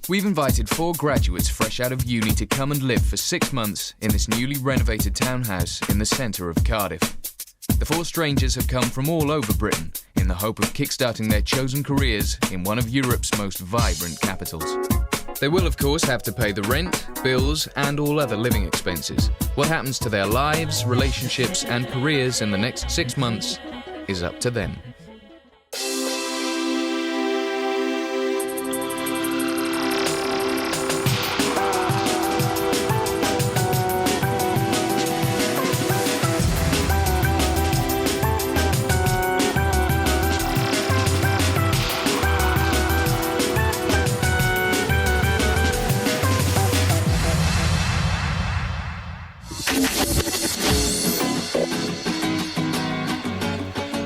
We've invited 4 graduates fresh out of uni to come and live for 6 months in this newly renovated townhouse in the centre of Cardiff. The 4 strangers have come from all over Britain in the hope of kickstarting their chosen careers in one of Europe's most vibrant capitals. They will, of course, have to pay the rent, bills, and all other living expenses. What happens to their lives, relationships, and careers in the next 6 months is up to them.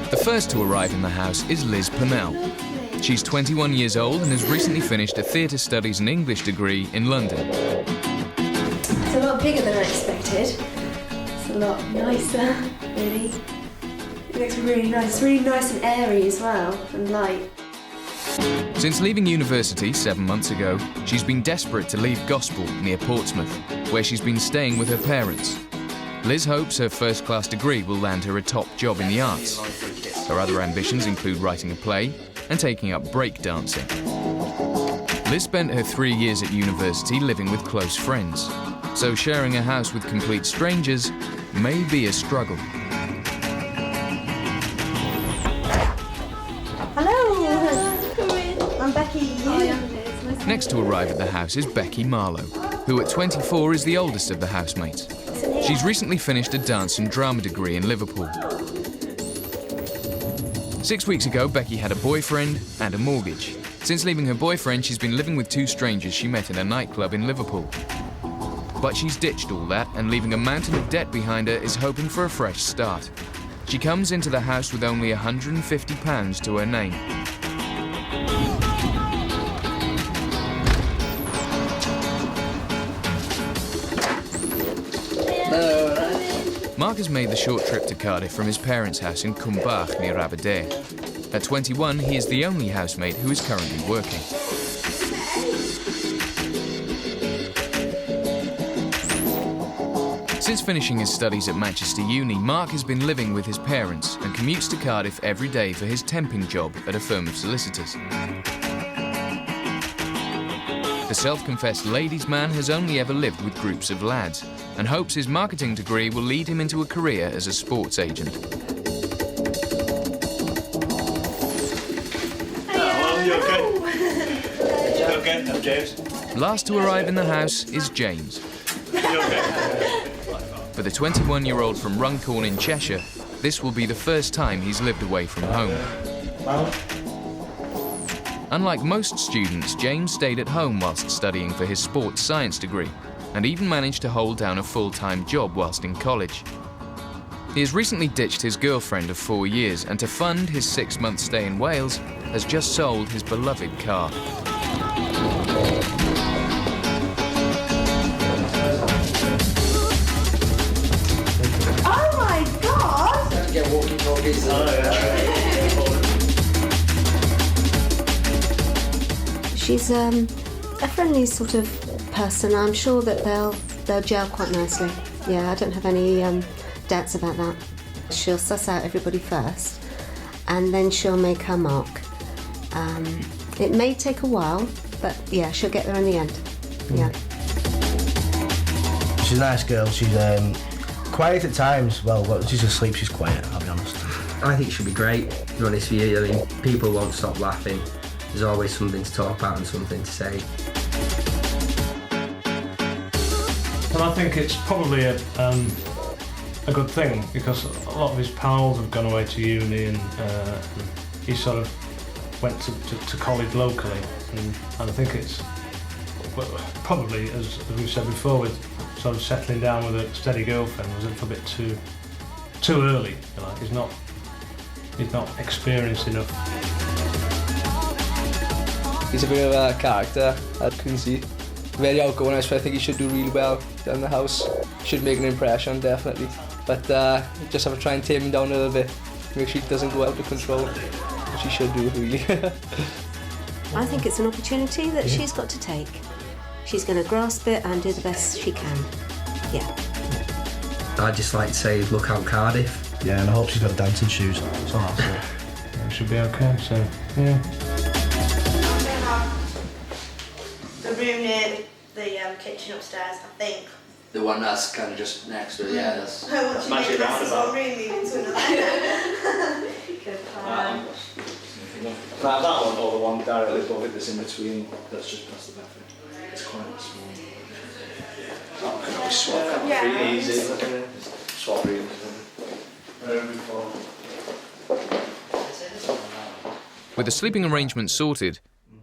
The first to arrive in the house is Liz Purnell. She's 21 years old and has recently finished a theatre studies and English degree in London. It's a lot bigger than I expected. It's a lot nicer, really. It looks really nice. It's really nice and airy as well, and light. Since leaving university 7 months ago, she's been desperate to leave Gospel near Portsmouth, where she's been staying with her parents. Liz hopes her first-class degree will land her a top job in the arts. Her other ambitions include writing a play and taking up breakdancing. Liz spent her 3 years at university living with close friends, so sharing a house with complete strangers may be a struggle. Hello! I'm Becky. Next to arrive at the house is Becky Marlowe, who at 24 is the oldest of the housemates. She's recently finished a dance and drama degree in Liverpool. 6 weeks ago, Becky had a boyfriend and a mortgage. Since leaving her boyfriend, she's been living with 2 strangers she met in a nightclub in Liverpool. But she's ditched all that, and leaving a mountain of debt behind her is hoping for a fresh start. She comes into the house with only £150 to her name. Mark has made the short trip to Cardiff from his parents' house in Cumbach near Aberdare. At 21, he is the only housemate who is currently working. Since finishing his studies at Manchester Uni, Mark has been living with his parents and commutes to Cardiff every day for his temping job at a firm of solicitors. The self-confessed ladies' man has only ever lived with groups of lads and hopes his marketing degree will lead him into a career as a sports agent. Hello, you okay? You okay? I'm James. Last to arrive in the house is James. You okay? For the 21-year-old from Runcorn in Cheshire, this will be the first time he's lived away from home. Unlike most students, James stayed at home whilst studying for his sports science degree, and even managed to hold down a full-time job whilst in college. He has recently ditched his girlfriend of 4 years, and to fund his 6-month stay in Wales, has just sold his beloved car. Oh my God! Get walkie-talkies. She's a friendly sort of person. I'm sure that they'll gel quite nicely. Yeah, I don't have any doubts about that. She'll suss out everybody first, and then she'll make her mark. It may take a while, but yeah, she'll get there in the end. Yeah. She's a nice girl. She's quiet at times. Well, when she's asleep, she's quiet, I'll be honest. I think she'll be great, to be honest with you. I mean, people won't stop laughing. There's always something to talk about and something to say. And I think it's probably a good thing, because a lot of his pals have gone away to uni, and he sort of went to college locally, and I think it's probably, as we've said before, with sort of settling down with a steady girlfriend was a little bit too early. Like, he's not experienced enough. He's a bit of a character, I can see. Very outgoing, so I think he should do really well down the house. Should make an impression, definitely. But just have to try and tame him down a little bit, make sure he doesn't go out of control, which he should do, really. I think it's an opportunity that she's got to take. She's going to grasp it and do the best she can. Yeah. I'd just like to say, look out Cardiff. Yeah, and I hope she's got dancing shoes. That's all I'll say. It should be okay, so, yeah. The room near the kitchen upstairs, I think. The one that's kind of just next to it, yeah, that's... Once you Magic make this roundabout. one room, move into another. Good plan. That one or the one directly above it that's in between, that's just past the bathroom. It's quite small. That can always swap, can't Yeah. Pretty easy. Swap rooms. With the sleeping arrangement sorted,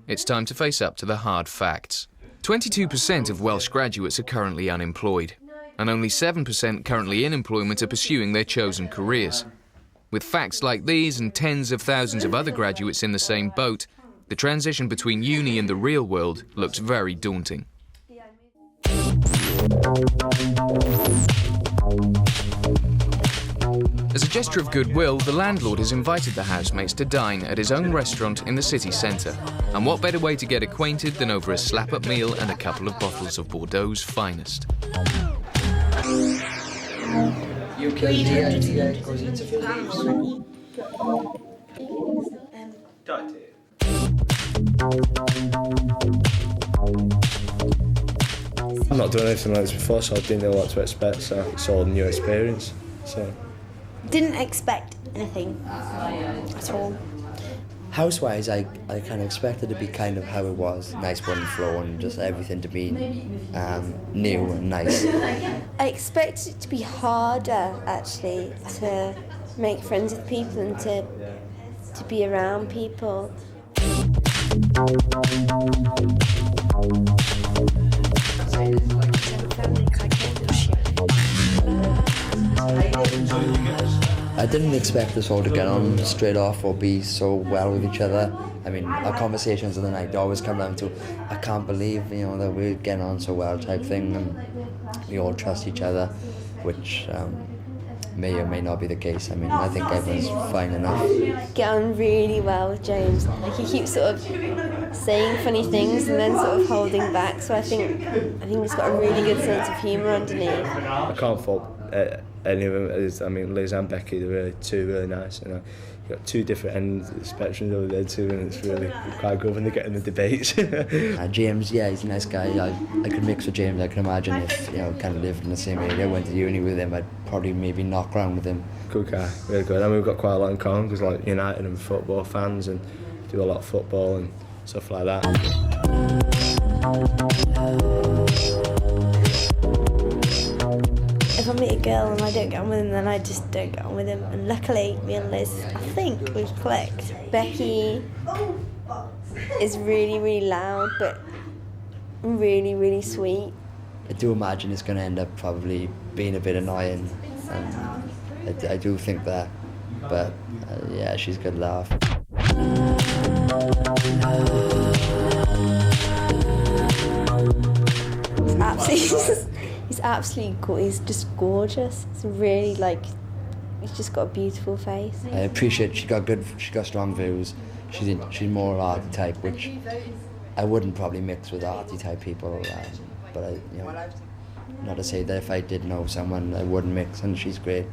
it's time to face up to the hard facts. 22% of Welsh graduates are currently unemployed, and only 7% currently in employment are pursuing their chosen careers. With facts like these and tens of thousands of other graduates in the same boat, the transition between uni and the real world looks very daunting. As a gesture of goodwill, the landlord has invited the housemates to dine at his own restaurant in the city centre. And what better way to get acquainted than over a slap-up meal and a couple of bottles of Bordeaux's finest. I've not done anything like this before, so I didn't know what to expect, so it's all a new experience. So. Didn't expect anything at all. House-wise, I kind of expected it to be kind of how it was, nice one flow and just everything to be new and nice. I expected it to be harder, actually, to make friends with people and to be around people. I didn't expect us all to get on straight off or be so well with each other. I mean, our conversations of the night always come down to, I can't believe, that we're getting on so well type thing, and we all trust each other, which may or may not be the case. I mean, I think everyone's fine enough. Get on really well with James. Like, he keeps sort of saying funny things and then sort of holding back, so I think he's got a really good sense of humour underneath. I can't fault any of them. I mean, Liz and Becky, they're two really nice. You've got two different ends of the spectrum over there too, and it's really quite good when they get in the debates. James, yeah, he's a nice guy. I could mix with James. I can imagine if, kind of lived in the same area, went to uni with him, I'd probably maybe knock around with him. Good guy, really good. I mean, we've got quite a lot in common because, like, United and football fans, and do a lot of football and stuff like that. If I meet a girl and I don't get on with him, then I just don't get on with him. And luckily, me and Liz, I think we've clicked. Becky is really, really loud, but really, really sweet. I do imagine it's going to end up probably being a bit annoying. I do think that, but yeah, she's a good laugh. He's absolutely he's just gorgeous. It's really he's just got a beautiful face. I appreciate she got strong views. She's more arty type, which I wouldn't probably mix with arty type people. But not to say that if I did know someone, I wouldn't mix, and she's great.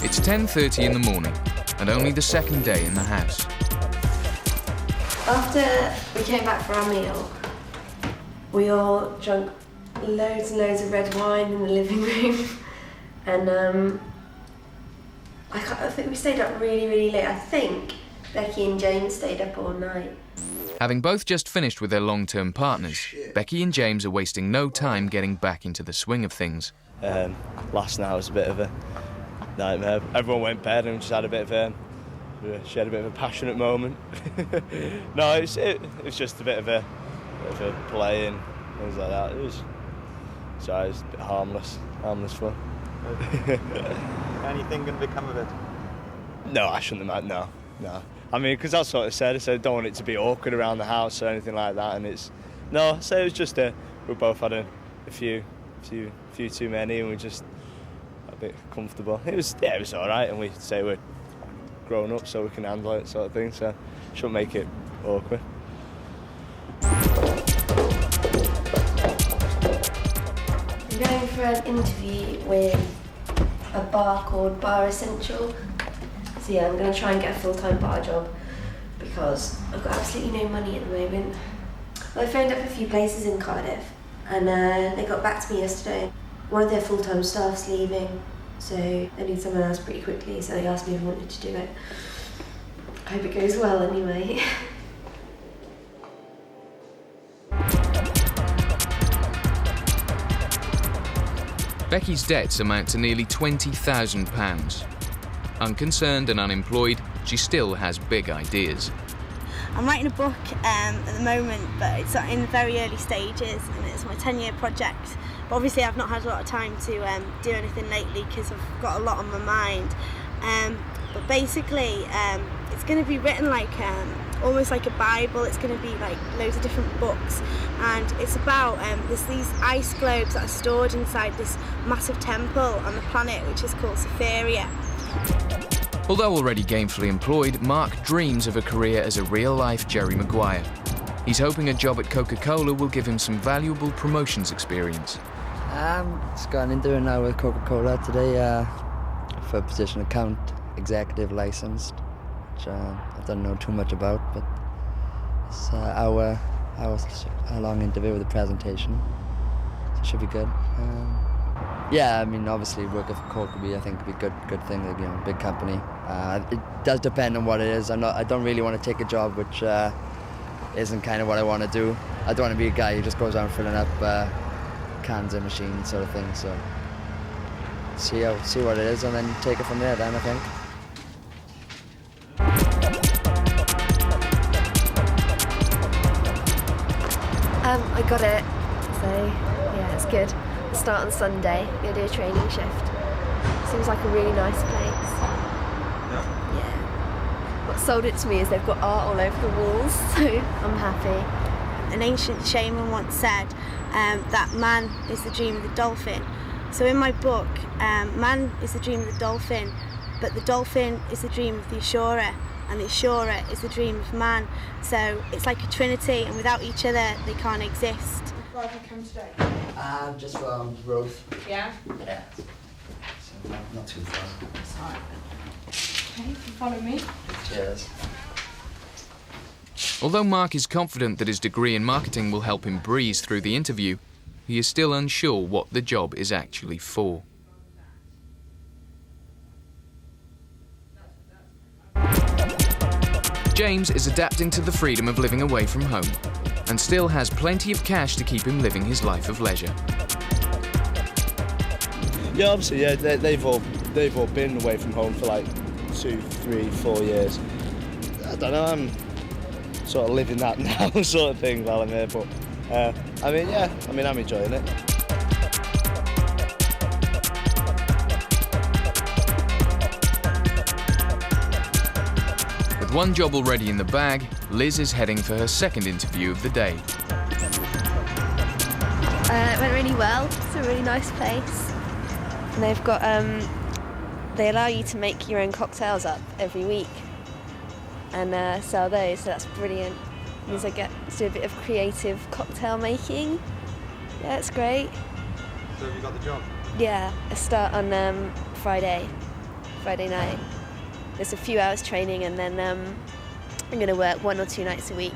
It's 10:30 in the morning, and only the second day in the house. After we came back for our meal, we all drank loads and loads of red wine in the living room, and I think we stayed up really, really late. I think Becky and James stayed up all night. Having both just finished with their long-term partners, Becky and James are wasting no time getting back into the swing of things. Last night was a bit of a nightmare. Everyone went to bed and just had a bit of She had a bit of a passionate moment. No, it was just a bit of a play and things like that. It was a bit harmless fun. Anything going to become of it? No, I shouldn't have. No. I mean, because that's what I said. I said I don't want it to be awkward around the house or anything like that. And it was just we both had a few too many, and we just a bit comfortable. It was all right, and we say we're grown up, so we can handle it, sort of thing. So shouldn't make it awkward. I'm going for an interview with a bar called Bar Essential. So yeah, I'm going to try and get a full-time bar job because I've got absolutely no money at the moment. Well, I phoned up a few places in Cardiff and they got back to me yesterday. One of their full-time staff's leaving, so they need someone else pretty quickly, so they asked me if I wanted to do it. I hope it goes well anyway. Becky's debts amount to nearly £20,000. Unconcerned and unemployed, she still has big ideas. I'm writing a book at the moment, but it's in the very early stages, and it's my 10-year project. But obviously I've not had a lot of time to do anything lately because I've got a lot on my mind. But basically it's going to be written like almost like a Bible. It's going to be like loads of different books, and it's about there's these ice globes that are stored inside this massive temple on the planet which is called Cytherea. Although already gainfully employed, Mark dreams of a career as a real-life Jerry Maguire. He's hoping a job at Coca-Cola will give him some valuable promotions experience. Just got an interview now with Coca-Cola today for a position account executive licensed, which I don't know too much about, but it's an hour-long interview with a presentation, so it should be good. Yeah, I mean, obviously working for Coke would be, I think, would be a good thing. You know, big company. It does depend on what it is. I don't really want to take a job which isn't kind of what I want to do. I don't want to be a guy who just goes around filling up cans and machines, sort of thing. So see what it is, and then take it from there. Then I think. I got it, so yeah, it's good. I start on Sunday, I'm going to do a training shift. Seems like a really nice place. Yeah. What sold it to me is they've got art all over the walls, so I'm happy. An ancient shaman once said that man is the dream of the dolphin. So in my book, man is the dream of the dolphin, but the dolphin is the dream of the assurer, and the assurer is the dream of man. So it's like a trinity, and without each other, they can't exist. Where have you come today? Just from Growth. Yeah? Yeah. So not too far. That's all right. Okay, follow me. Cheers. Although Mark is confident that his degree in marketing will help him breeze through the interview, he is still unsure what the job is actually for. James is adapting to the freedom of living away from home and still has plenty of cash to keep him living his life of leisure. Yeah, obviously, yeah, they've all been away from home for like 2, 3, 4 years. I don't know, I'm sort of living that now, sort of thing, while I'm here. But I'm enjoying it. With one job already in the bag, Liz is heading for her second interview of the day. It went really well. It's a really nice place. And they've got, they allow you to make your own cocktails up every week and sell those, so that's brilliant. It means I get to do a bit of creative cocktail making. Yeah, it's great. So have you got the job? Yeah, I start on Friday night. There's a few hours training, and then I'm going to work 1 or 2 nights a week,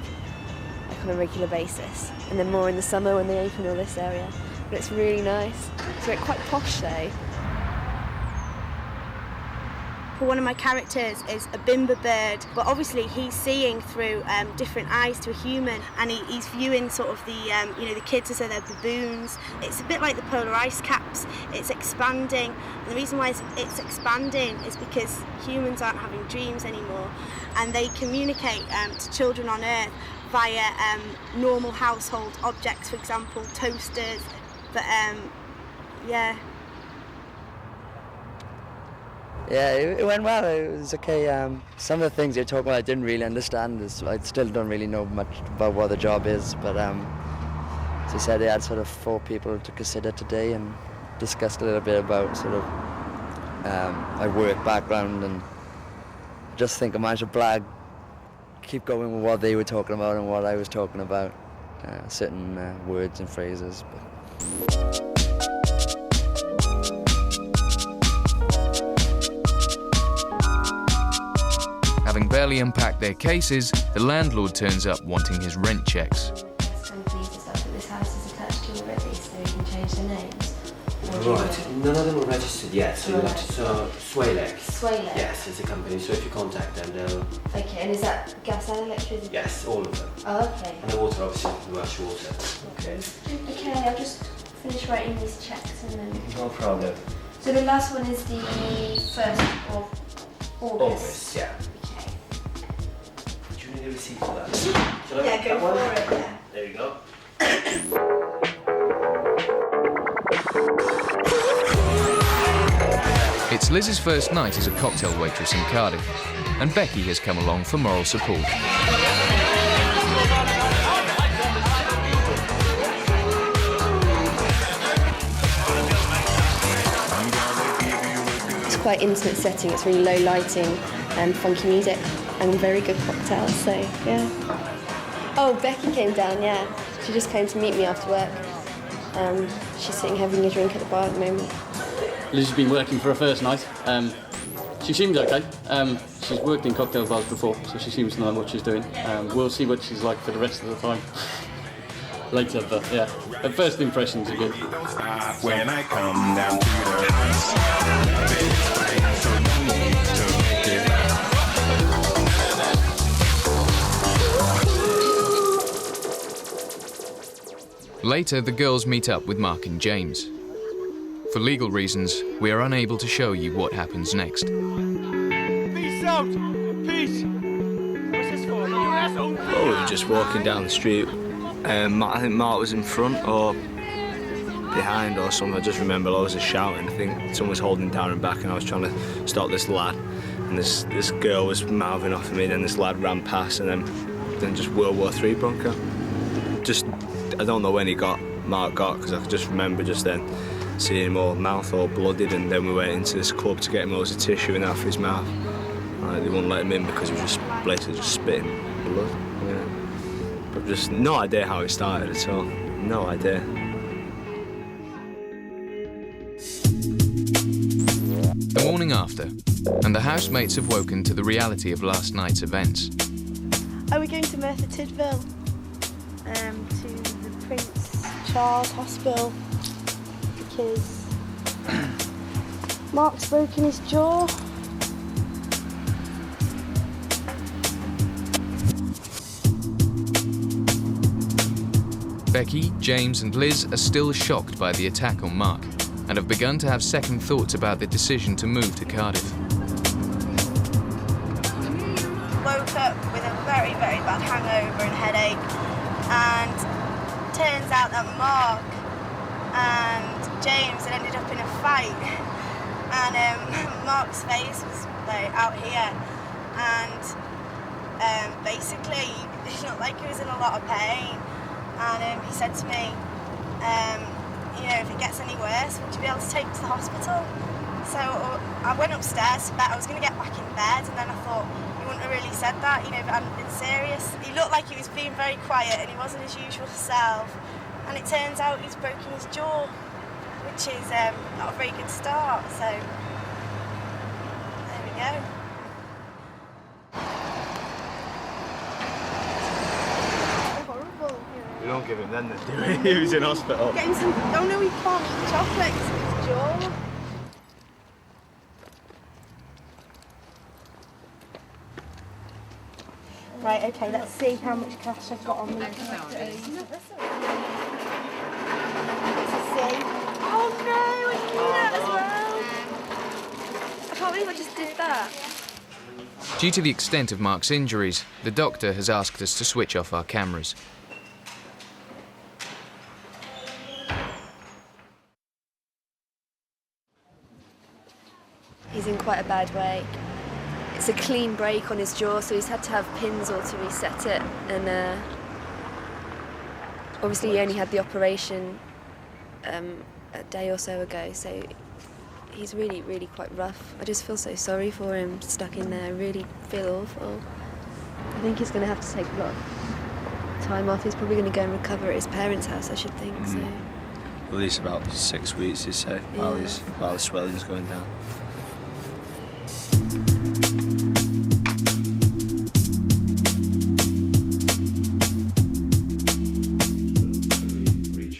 like on a regular basis, and then more in the summer when they open all this area. But it's really nice. It's quite posh though. example, one of my characters is a bimba bird, but obviously he's seeing through different eyes to a human, and he's viewing sort of the the kids as though they're baboons. It's a bit like the polar ice caps. It's expanding, and the reason why it's expanding is because humans aren't having dreams anymore, and they communicate to children on Earth via normal household objects, for example, toasters. But yeah. Yeah, it went well. It was okay. Some of the things you're talking about I didn't really understand. I still don't really know much about what the job is, but as I said, they had sort of 4 people to consider today and discussed a little bit about sort of my work background, and I just think I managed to keep going with what they were talking about and what I was talking about, certain words and phrases. Having barely unpacked their cases, the landlord turns up wanting his rent checks. This house is attached to already, so we can change the names. Right, none of them are registered yet, so you'll have to Swaylex. Swaylex? Yes, it's a company, so if you contact them, they'll... Okay, and is that gas and electricity? Yes, all of them. Oh, okay. And the water, obviously, the Welsh water. Okay. Okay, I'll just finish writing these checks and then... No problem. So the last one is the 1st of August? Yeah. Okay. Do you need a receipt for that? Shall I Yeah, go for it, yeah. There you go. It's Liz's first night as a cocktail waitress in Cardiff, and Becky has come along for moral support. It's quite intimate setting, it's really low lighting and funky music and very good cocktails, so yeah. Oh, Becky came down, yeah. She just came to meet me after work. She's sitting having a drink at the bar at the moment. Liz has been working for her first night. She seems okay. She's worked in cocktail bars before, so she seems to know what she's doing. We'll see what she's like for the rest of the time later, but yeah, her first impressions are good. When I come down to Later, the girls meet up with Mark and James. For legal reasons, we are unable to show you what happens next. Peace out! Peace! What's this for? Oh, we were just walking down the street. I think Mark was in front or behind or something. I just remember loads of shouting. I think someone was holding Darren back and I was trying to stop this lad. And this girl was mouthing off at me, then this lad ran past and then just World War III broke out. I don't know when Mark got, because I could just remember just then seeing him all mouth all blooded, and then we went into this club to get him loads of tissue in out of his mouth. They wouldn't let him in because he was just basically just spitting blood. Yeah. But just no idea how it started at all. No idea. The morning after, and the housemates have woken to the reality of last night's events. Are we going to Merthyr Tydfil? To the Prince Charles Hospital because Mark's broken his jaw. Becky, James and Liz are still shocked by the attack on Mark and have begun to have second thoughts about the decision to move to Cardiff. Woke up with a very, very bad hangover and headache, and turns out that Mark and James had ended up in a fight, and Mark's face was like out here, and basically he looked like he was in a lot of pain, and he said to me, if it gets any worse, would you be able to take me to the hospital? So I went upstairs to bed. I was going to get back in bed, and then I thought he wouldn't have really said that, if it hadn't been serious. He looked like he was being very quiet and he wasn't his usual self, and it turns out he's broken his jaw, which is not a very good start, so there we go. Horrible. We don't give him then, do we? He was in hospital. Get him some... Oh no, he can't eat chocolate because of his jaw. Right, okay, let's see how much cash I've got on me. Let's see. Oh no, I knew that as well. I can't believe I just did that. Due to the extent of Mark's injuries, the doctor has asked us to switch off our cameras. He's in quite a bad way. It's a clean break on his jaw, so he's had to have pins or to reset it. And obviously he only had the operation a day or so ago, so he's really, really quite rough. I just feel so sorry for him, stuck in there. I really feel awful. I think he's going to have to take a lot of time off. He's probably going to go and recover at his parents' house, I should think. So. At least about 6 weeks, you say, while the swelling's going down.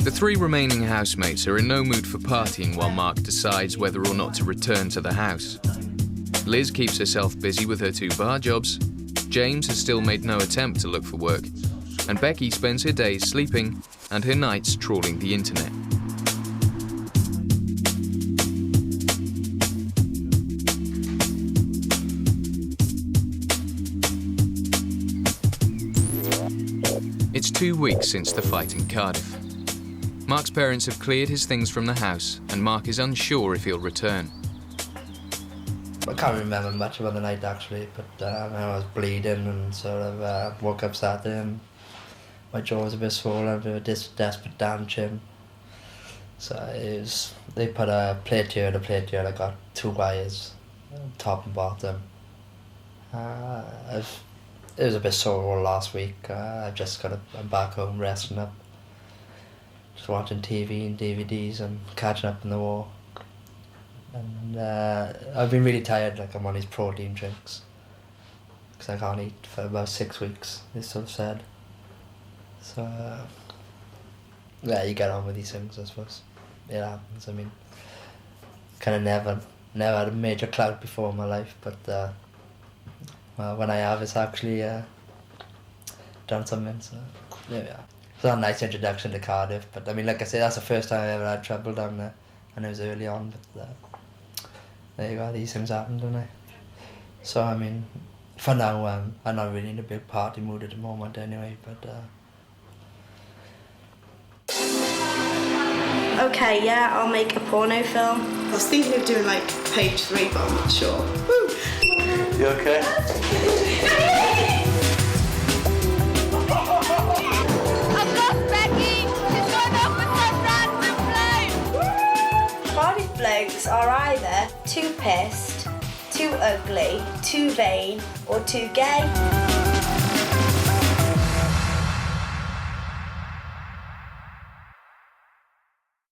The three remaining housemates are in no mood for partying while Mark decides whether or not to return to the house. Liz keeps herself busy with her 2 bar jobs, James has still made no attempt to look for work, and Becky spends her days sleeping and her nights trawling the internet. It's 2 weeks since the fight in Cardiff. Mark's parents have cleared his things from the house, and Mark is unsure if he'll return. I can't remember much about the night actually, but I was bleeding and sort of woke up Saturday and my jaw was a bit swollen, a bit of desperate damaging. So they put a plate here and a plate here, and I got 2 wires, top and bottom. It was a bit sore last week. I'm back home resting up. Just watching TV and DVDs and catching up in the war. And I've been really tired, like I'm on these protein drinks. Because I can't eat for about 6 weeks, they sort of said. So, yeah, you get on with these things, I suppose. It happens, I mean, kind of never had a major clout before in my life, but well, when I have, it's actually done something, so there we are. It's not a nice introduction to Cardiff, but I mean, like I said, that's the first time I ever had trouble down there, and it was early on, but there you go, these things happen, don't they? So, I mean, for now, I'm not really in a big party mood at the moment anyway, but... Okay, yeah, I'll make a porno film. I was thinking of doing like page 3, but I'm not sure. Woo! You okay? I've lost Becky! She's gone off with some random bloke! Cardiff blokes are either too pissed, too ugly, too vain, or too gay.